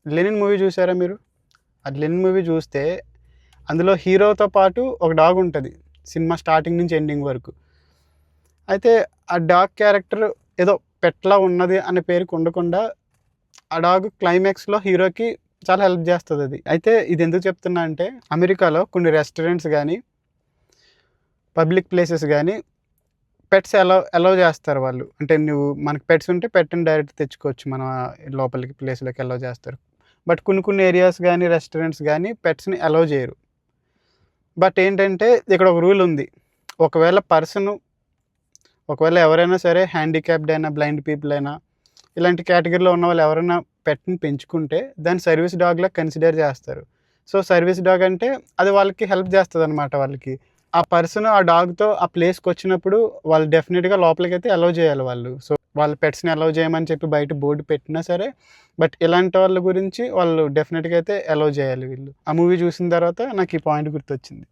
'Lenin' movie చూసారా మీరు? ఆ 'లెనిన్' మూవీ చూస్తే అందులో హీరోతో పాటు ఒక డాగ్ ఉంటది. సినిమా స్టార్టింగ్ నుంచి ఎండింగ్ వరకు. అయితే ఆ డాగ్ క్యారెక్టర్ ఏదో పెట్‌లా ఉన్నది అనే పేరుకి ఉండకుండా, ఆ డాగ్ క్లైమాక్స్‌లో హీరోకి చాలా హెల్ప్ చేస్తదది. అయితే ఇదెందుకు చెప్తున్నా అంటే, అమెరికాలో కొన్ని రెస్టారెంట్స్ గానీ, పబ్లిక్ ప్లేసెస్ గానీ పెట్స్ అలౌ చేస్తారు వాళ్ళు. అంటే నువ్వు మనకు పెట్స్ ఉంటే పెట్‌ని డైరెక్ట్ తెచ్చుకోవచ్చు. మన లోపలికి ప్లేస్‌లోకి అలౌ చేస్తారు. బట్ కొన్ని కొన్ని ఏరియాస్ గానీ, రెస్టారెంట్స్ గానీ పెట్స్‌ని అలౌ చేయరు. బట్ ఏంటంటే ఇక్కడ ఒక రూల్ ఉంది. ఒకవేళ ఒకవేళ ఎవరైనా సరే హ్యాండిక్యాప్డ్ అయినా, బ్లైండ్ పీపుల్ అయినా, ఇలాంటి కేటగిరీలో ఉన్నవాళ్ళు ఎవరైనా పెట్‌ని పెంచుకుంటే దాన్ని సర్వీస్ డాగ్‌లా కన్సిడర్ చేస్తారు. సో, సర్వీస్ డాగ్ అంటే అది వాళ్ళకి హెల్ప్ చేస్తదనమాట వాళ్ళకి. ఆ పర్సన్ ఆ డాగ్‌తో ఆ ప్లేస్‌కొచ్చినప్పుడు వాళ్ళు డెఫినిట్‌గా లోపలికైతే అలౌ చేయాలి వాళ్ళు. సో, వాళ్ళ పెట్స్‌ని అలౌ చేయమని చెప్పి బయట బోర్డ్ పెట్టినా సరే, బట్ ఇలాంటి వాళ్ళ గురించి వాళ్ళు డెఫినిట్‌గా అయితే అలౌ చేయాలి వీళ్ళు. ఆ మూవీ చూసిన తర్వాత నాకు ఈ పాయింట్ గుర్తొచ్చింది.